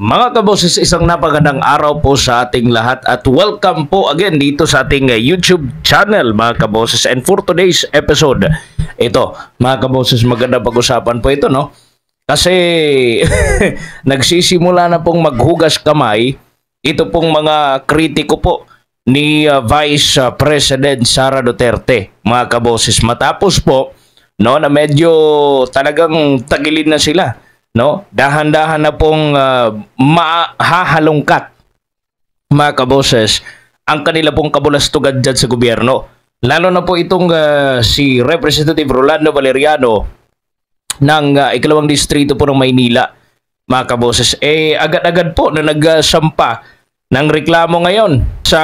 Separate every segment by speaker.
Speaker 1: Mga kaboses, isang napagandang araw po sa ating lahat at welcome po again dito sa ating YouTube channel mga kaboses. And for today's episode, ito mga kaboses, maganda pag-usapan po ito, no? Kasi nagsisimula na pong maghugas kamay ito pong mga kritiko po ni Vice President Sara Duterte mga kaboses. Matapos po na medyo talagang tagilid na sila, no? Dahan-dahan na pong mahahalungkat mga kaboses ang kanila pong kabulastugan dyan sa gobyerno. Lalo na po itong si Representative Rolando Valeriano ng ikalawang distrito po ng Maynila mga kaboses. Agad-agad po na nagsampa ng reklamo ngayon sa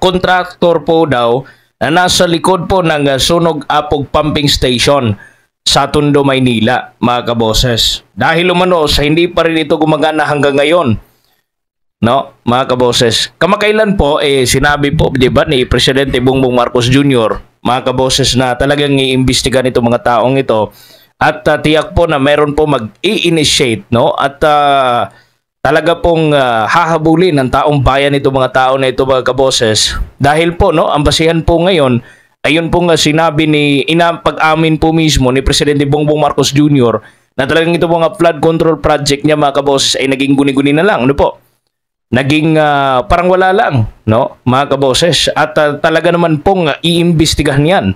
Speaker 1: contractor po daw na nasa likod po ng Sunog Apog Pumping Station sa Tondo, Maynila, mga kaboses. Dahil umano sa hindi pa rin ito gumagana hanggang ngayon, no, mga kaboses. Kamakailan po, sinabi po, di ba, ni Presidente Bongbong Marcos Jr., mga kaboses, na talagang iimbestigan itong mga taong ito at tiyak po na meron po mag-i-initiate, no, at talaga pong hahabulin ng taong bayan itong mga tao na ito mga kaboses. Dahil po, no, ang basihan po ngayon, ayun po nga sinabi pag-amin po mismo ni Presidente Bongbong Marcos Jr. na talagang ito mga flood control project niya mga kaboses ay naging guni-guni na lang, ano po? Naging parang wala lang, no, mga kaboses. At talaga naman pong iimbestigahan yan.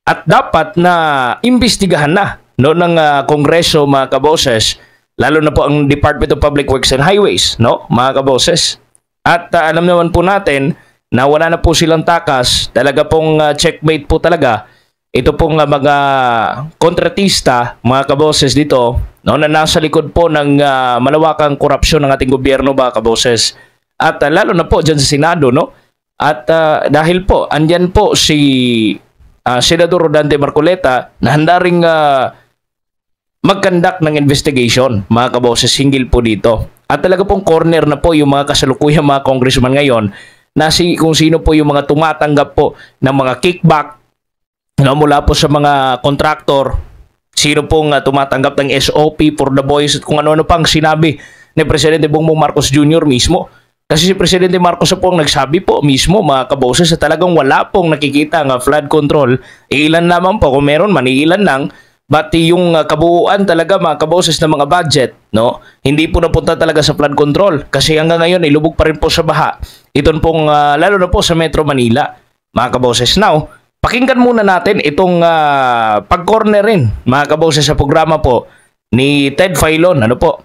Speaker 1: At dapat na imbestigahan na, no, ng Kongreso mga kaboses. Lalo na po ang Department of Public Works and Highways, no, mga kaboses. At alam naman po natin na wala na po silang takas, talaga pong checkmate po talaga. Ito pong mga kontratista, mga kaboses dito, no, na nasa likod po ng malawakang korupsyon ng ating gobyerno, mga kaboses. At lalo na po dyan sa Senado, no. At dahil po, andyan po si Senador Rodante Marcoleta na handa ring mag-conduct ng investigation, mga kaboses, hinggil po dito. At talaga pong corner na po yung mga kasalukuyang mga congressman ngayon na kung sino po yung mga tumatanggap po ng mga kickback, no, mula po sa mga contractor, sino pong tumatanggap ng SOP for the boys at kung ano-ano pang sinabi ni Presidente Bongbong Marcos Jr. mismo. Kasi si Presidente Marcos po ang nagsabi po mismo, mga kaboses, sa talagang wala pong nakikita ng flood control. Ilan naman po, kung meron man, ilan lang. But yung kabuuan talaga mga kaboses ng mga budget, no, hindi po napunta talaga sa flood control. Kasi hanggang ngayon, ilubog pa rin po sa baha. Ito pong lalo na po sa Metro Manila, mga kaboses. Now, pakinggan muna natin itong pag-corner rin, mga kaboses, sa programa po ni Ted Filon. Ano po?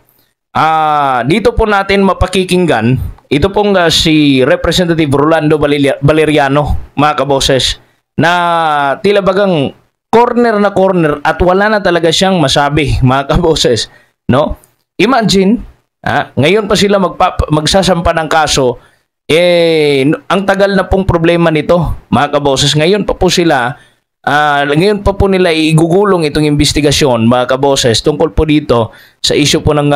Speaker 1: Dito po natin mapakikinggan ito pong si Representative Rolando Valeriano, mga kaboses, na tila bagang corner na corner at wala na talaga siyang masabi, mga kaboses, no? Imagine, ngayon pa sila magsasampa ng kaso, ang tagal na pong problema nito, mga kaboses. Ngayon pa po nila igugulong itong investigasyon, mga kaboses, tungkol po dito sa issue po ng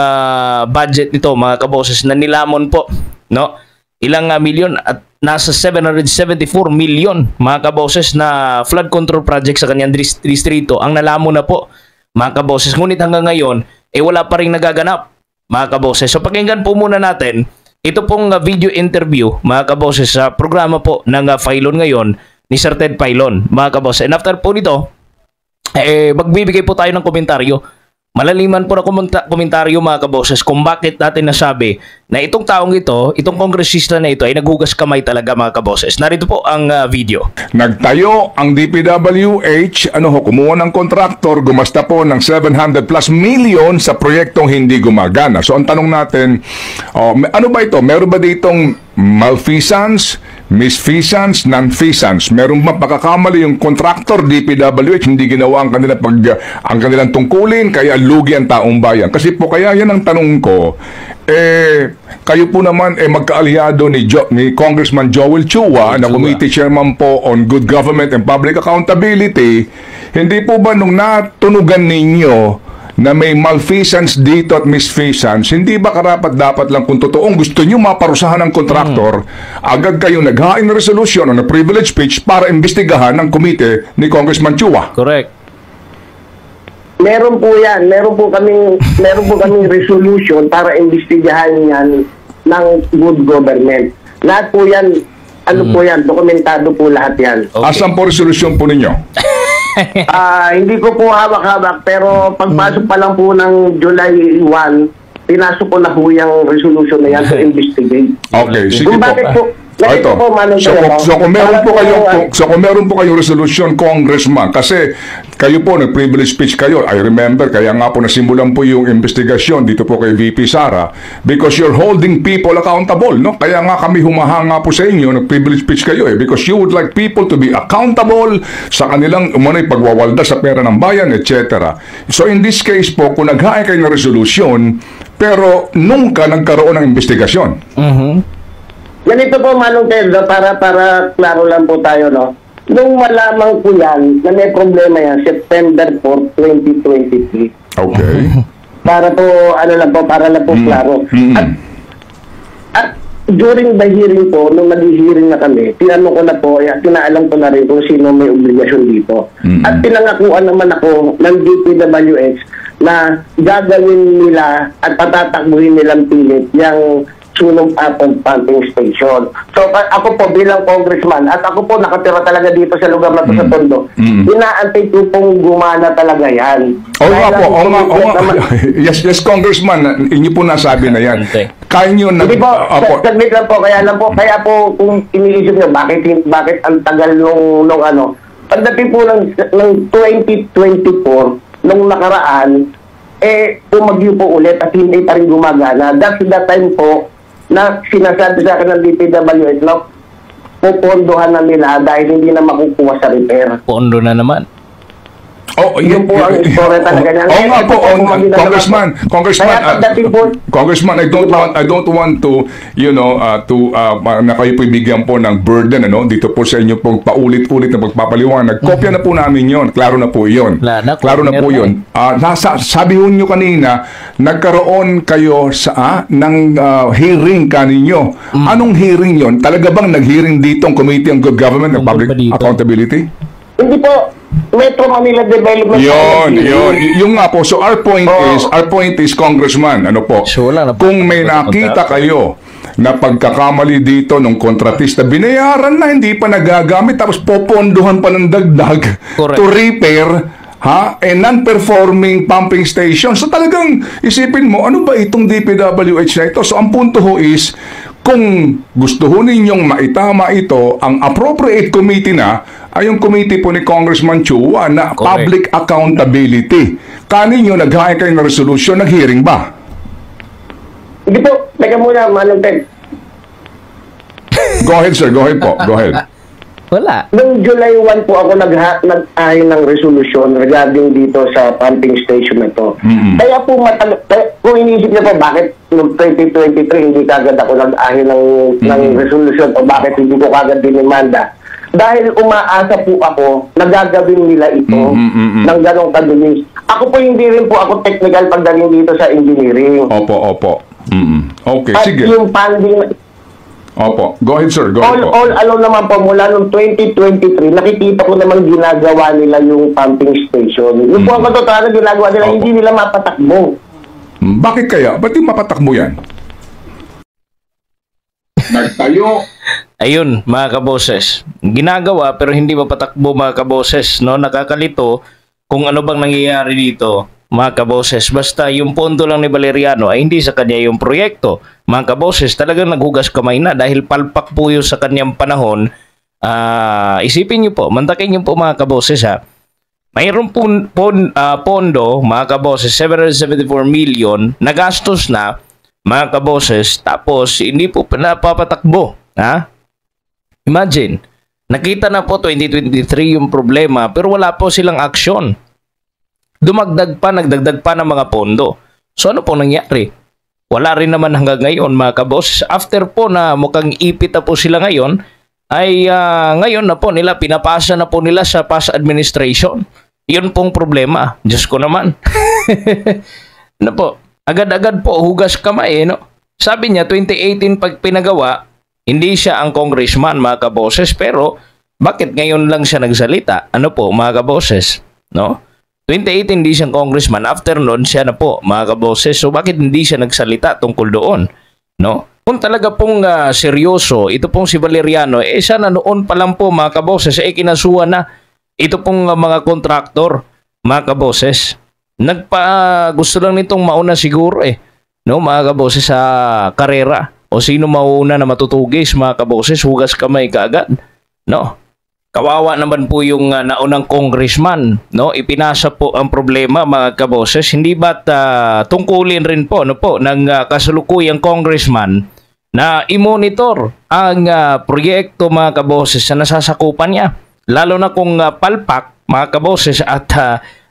Speaker 1: budget nito, mga kaboses, na nilamon po, no? Ilang milyon at nasa 774 million, mga kaboses, na flood control project sa kanyang distrito ang nalamon na po, mga kaboses. Ngunit hanggang ngayon, wala pa rin nagaganap, mga kaboses. So pakinggan po muna natin ito pong video interview, mga kaboses, sa programa po ng Filon ngayon ni Sir Ted Filon, mga kaboses. And after po nito, magbibigay po tayo ng komentaryo. Malaliman po na komentaryo, mga kaboses, kung bakit natin nasabi na itong taong ito, itong kongresista na ito ay naghugas kamay talaga, mga kaboses. Narito po ang video.
Speaker 2: Nagtayo ang DPWH, kumuha ng kontraktor, gumasta po ng 700 plus million sa proyektong hindi gumagana. So ang tanong natin, ano ba ito? Meron ba ditong malfeasance, misfeasance, non-feasance? Meron ba pagkakamali yung contractor DPWH, hindi ginawa ang kanilang tungkulin, kaya lugi ang taong bayan? Kasi po kaya yan ang tanong ko, kayo po naman magkaalyado ni Congressman Joel Chua na Committee Chairman po on Good Government and Public Accountability. Hindi po ba nung natunugan ninyo na may malfeasance dito at misfeasance, hindi ba karapat-dapat lang kung totoong gusto nyo maparusahan ng kontraktor, agad kayong naghain na resolution o na privilege speech para imbestigahan ng komite ni Congressman Chua?
Speaker 1: Correct.
Speaker 3: Meron po yan. Meron po kaming resolution para imbestigahan yan ng good government. Lahat po yan, po yan, dokumentado po lahat yan.
Speaker 1: Okay.
Speaker 2: Asan po resolusyon po ninyo?
Speaker 3: Hindi ko po hawak-hawak, pero pagpasok pa lang po ng July 1, pinasok ko na po yung resolution na yan to investigate.
Speaker 2: Okay, sige
Speaker 3: Kung
Speaker 2: po.
Speaker 3: bakit po,
Speaker 2: Ito.
Speaker 3: po, Manong
Speaker 2: So,
Speaker 3: Pedro,
Speaker 2: kung meron po kayong resolution, Congressman, kasi kayo po, nag-privilege speech kayo. I remember, kaya nga po nasimulan po yung investigasyon dito po kay VP Sara because you're holding people accountable, no? Kaya nga kami humahanga po sa inyo, nag-privilege speech kayo because you would like people to be accountable sa kanilang umunay pagwawalda sa pera ng bayan, etc. So in this case po, kung naghain kayo ng resolution, pero nung ka nagkaroon ng investigasyon,
Speaker 3: Ganito po, Manong Pedro, para klaro lang po tayo, no? Nung malaman ko yan, na may problema yan, September 4, 2023.
Speaker 2: okay.
Speaker 3: Para po, para lang po klaro. At during the hearing po, nung nag-hearing na kami, tinanong ko na po, tinaalam ko na rin kung sino may obligasyon dito. At pinangakuan naman ako ng DPWH na gagawin nila at patatakbuhin nilang pilit yung Sunong Atong Pumping Station. So ako po bilang congressman at ako po nakatira talaga dito sa lugar na to sa Tondo. Inaantay ko pong gumana talaga yan.
Speaker 2: Oo nga po, oo nga. Yes, Congressman, inyo po nasabi na yan. Kaya nyo na...
Speaker 3: Hindi po, saglit lang po, kaya po kung iniisip nyo, bakit ang tagal nung pagdating po ng 2024, nung nakaraan, pumagyo po ulit at hindi pa rin gumagana. That's the time po na sinasabi sa akin ng DPWH na pupondohan na nila dahil hindi na makukuha sa repair.
Speaker 1: Pondo na naman.
Speaker 3: Yun po ang story talaga niya.
Speaker 2: Oo nga po, Congressman, I don't want to, na kayo po ibigyan po ng burden, dito po sa inyo pong paulit-ulit na pagpapaliwanag. Kopya na po namin yon, klaro na po yon. Klaro na po yon. Sabi ho nyo kanina, nagkaroon kayo ng hearing kaninyo. Anong hearing yon? Talaga bang nag-hearing dito ang Committee on Good Government and Public Accountability?
Speaker 3: Hindi po. Metro Manila Development.
Speaker 2: Yung nga po. So our point is, Congressman, kung may nakita kayo na pagkakamali dito ng kontratista, binayaran na, hindi pa nagagamit, tapos poponduhan pa ng dagdag to repair non-performing pumping station. So talagang isipin mo, ano ba itong DPWH na ito? So ang punto ho is, kung gusto ho ninyong maitama ito, ang appropriate committee na ay yung committee po ni Congressman Chua na public accountability. Kaninyo naghain kayo ng resolution, nag-hearing ba?
Speaker 3: Hindi po, teka muna, Manong Ted.
Speaker 2: Go ahead, sir. Go ahead po. Go ahead.
Speaker 1: Wala.
Speaker 3: Noong July 1 po ako nag-ahin ng resolution regarding dito sa pumping station na to. Kaya po kung inisip niyo po bakit noong 2023 hindi kagad ako nag-ahin ng resolution o bakit hindi ko kagad dinimanda. Dahil umaasa po ako na gagawin nila ito ng ganong kabilis. Ako po hindi rin po ako technical pagdating dito sa engineering.
Speaker 2: Opo. Okay,
Speaker 3: at
Speaker 2: sige.
Speaker 3: Yung funding...
Speaker 2: Opo. Go ahead, sir. Go ahead po.
Speaker 3: All along naman po, mula noong 2023, nakikita ko naman ginagawa nila yung pumping station. Yung po ang katotohanan ginagawa nila, hindi nila mapatakbo.
Speaker 2: Bakit kaya? Ba't yung mapatakbo yan? Nagtayo.
Speaker 1: Ayun, mga kaboses. Ginagawa pero hindi mapatakbo, mga kaboses. No? Nakakalito kung ano bang nangyayari dito, mga kaboses. Basta yung pondo lang ni Valeriano ay hindi sa kanya yung proyekto. Mga kaboses, talagang naghugas kamay na dahil palpak po yun sa kanyang panahon. Isipin nyo po, mantakin nyo po, mga kaboses, mayroon pondo, mga kaboses, 774 million na gastos na, mga kaboses, tapos hindi po napapatakbo. Imagine, nakita na po 2023 yung problema pero wala po silang aksyon. Nagdagdag pa ng mga pondo. So ano po nangyari? Wala rin naman hanggang ngayon, mga kaboses. After po na mukhang ipit na po sila ngayon, ay ngayon na po nila, pinapasa na po nila sa past administration. Yun pong problema. Diyos ko naman. Ano po? Agad-agad po, hugas kamay, no? Sabi niya, 2018 pag pinagawa, hindi siya ang congressman, mga kaboses, pero bakit ngayon lang siya nagsalita? Ano po, mga kaboses, no? 2018 hindi siyang congressman. After noon, siya na po, mga kaboses. So bakit hindi siya nagsalita tungkol doon? No? Kung talaga pong seryoso, ito pong si Valeriano, sana noon pa lang po, mga kaboses, kinasuhan na ito pong mga kontraktor, mga kaboses. Gusto lang nitong mauna siguro no, mga kaboses, sa karera. O sino mauna na matutugis, mga kaboses, hugas kamay kaagad. No? Kawawa naman po yung naunang congressman, no? Ipinasa po ang problema, mga kaboses. Hindi ba't tungkulin rin po, no po, ng kasalukuyang congressman na i-monitor ang proyekto, mga kaboses, na nasasakupan niya. Lalo na kung palpak, mga kaboses, at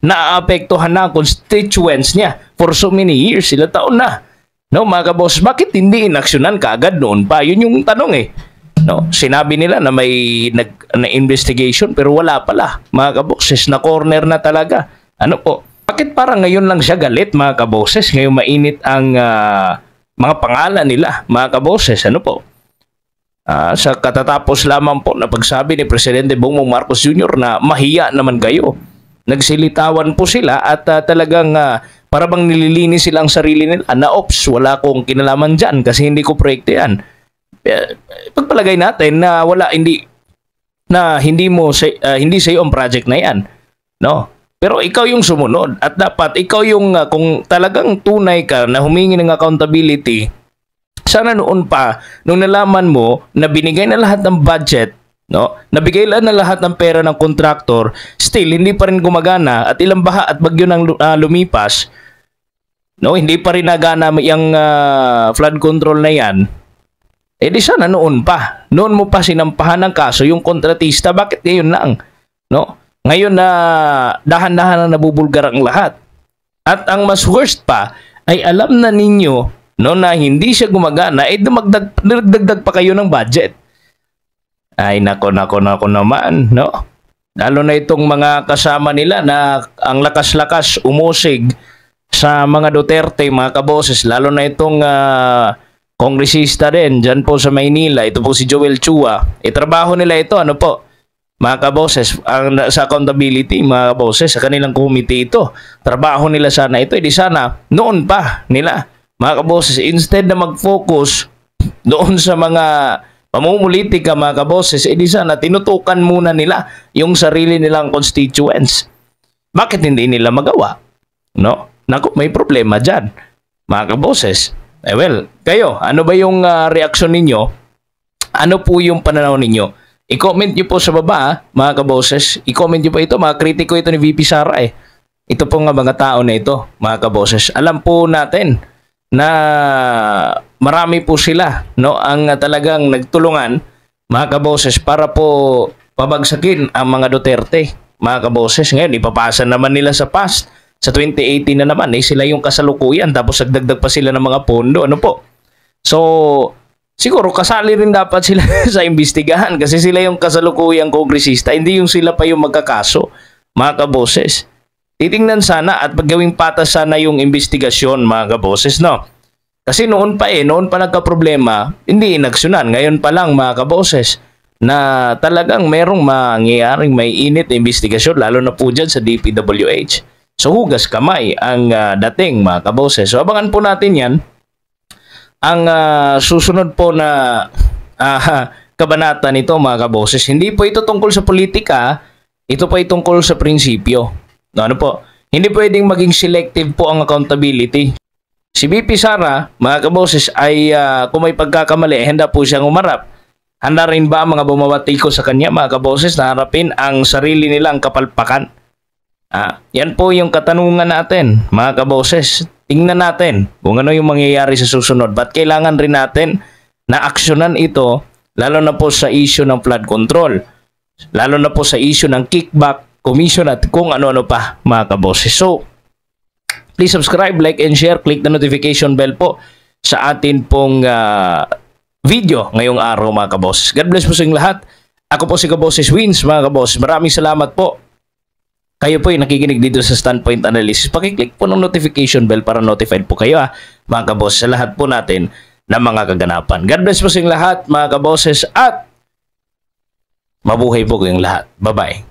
Speaker 1: naaapektuhan na ang constituents niya for so many years, ilang taon na. No, mga kaboses, bakit hindi inaksyonan kaagad noon pa? Yun yung tanong No, sinabi nila na may na-investigation pero wala pala, mga kaboses, na corner na talaga. Ano po? Bakit parang ngayon lang siya galit, mga kaboses? Ngayon mainit ang mga pangalan nila, mga kaboses. Ano po? Sa katatapos lamang po na pagsabi ni Presidente Bongbong Marcos Jr. na mahiya naman kayo. Nagsilitawan po sila at talagang para bang nililinis silang sarili nila na ops, wala akong kinalaman dyan kasi hindi ko proyekto yan. Pagpalagay natin na hindi sa iyo ang project na yan, no? Pero ikaw yung sumunod at dapat ikaw yung kung talagang tunay ka na humingi ng accountability, sana noon pa nung nalaman mo na binigay na lahat ng budget, no? Nabigay na lahat ng pera ng contractor, still hindi pa rin gumagana at ilang baha at bagyo nang lumipas, no? Hindi pa rin nagana yung flood control na yan. Di sana noon pa. Noon mo pa sinampahan ng kaso yung kontratista. Bakit ngayon lang? No? Ngayon na dahan-dahan na nabubulgar ang lahat. At ang mas worst pa ay alam na ninyo, no, na hindi siya gumagana, dumagdag pa kayo ng budget. Ay nako naman, no? Lalo na itong mga kasama nila na ang lakas-lakas umusig sa mga Duterte, mga kaboses, lalo na itong kongresista din dyan po sa Maynila, ito po si Joel Chua. Trabaho nila ito, ano po, mga kaboses, sa accountability, mga kaboses, sa kanilang committee ito. Trabaho nila sana ito, di sana noon pa nila, mga kaboses, instead na mag-focus doon sa mga pamumulitika, mga kaboses, di sana tinutukan muna nila yung sarili nilang constituents. Bakit hindi nila magawa? No? Naku, may problema dyan, mga kaboses. Well, kayo, ano ba yung reaksyon ninyo? Ano po yung pananaw ninyo? I-comment nyo po sa baba, mga kaboses. I-comment nyo po ito, mga kritiko ito ni VP Sara Ito po nga mga tao na ito, mga kaboses. Alam po natin na marami po sila, no, ang talagang nagtulungan, mga kaboses, para po pabagsakin ang mga Duterte, mga kaboses. Ngayon, ipapasa naman nila sa past. Sa 2018 na naman, sila yung kasalukuyan tapos nagdagdag pa sila ng mga pondo. Ano po? So, siguro kasali rin dapat sila sa imbestigahan kasi sila yung kasalukuyang kongresista, hindi yung sila pa yung magkakaso, mga kaboses. Titingnan sana at paggawing patas sana yung investigasyon, mga kaboses, no? Kasi noon pa nagka-problema, hindi inaksyonan. Ngayon pa lang, mga kaboses, na talagang merong mangyayaring may init na investigasyon, lalo na po dyan sa DPWH. So hugas kamay ang dating, mga kaboses. So abangan po natin yan. Ang susunod po na kabanata nito, mga kaboses. Hindi po ito tungkol sa politika. Ito po ay tungkol sa prinsipyo. No, ano po? Hindi pwedeng maging selective po ang accountability. Si VP Sara, mga kaboses, ay kung may pagkakamali, handa po siyang umarap. Handa rin ba ang mga bumawatiko sa kanya, mga kaboses, na harapin ang sarili nilang kapalpakan? Yan po yung katanungan natin, mga kaboses. Tingnan natin kung ano yung mangyayari sa susunod. But kailangan rin natin na aksyonan ito, lalo na po sa issue ng flood control, lalo na po sa issue ng kickback, commission at kung ano-ano pa, mga kaboses. So, please subscribe, like, and share. Click the notification bell po sa atin pong video ngayong araw, mga kaboses. God bless po sa inyong lahat. Ako po si Kaboses Wins, mga kaboses. Maraming salamat po. Kayo po ay nakikinig dito sa Standpoint Analysis. Pakiclick po ng notification bell para notified po kayo, mga kaboses, sa lahat po natin ng mga kaganapan. God bless po sa inyong lahat, mga kaboses, at mabuhay po kayong lahat. Bye-bye.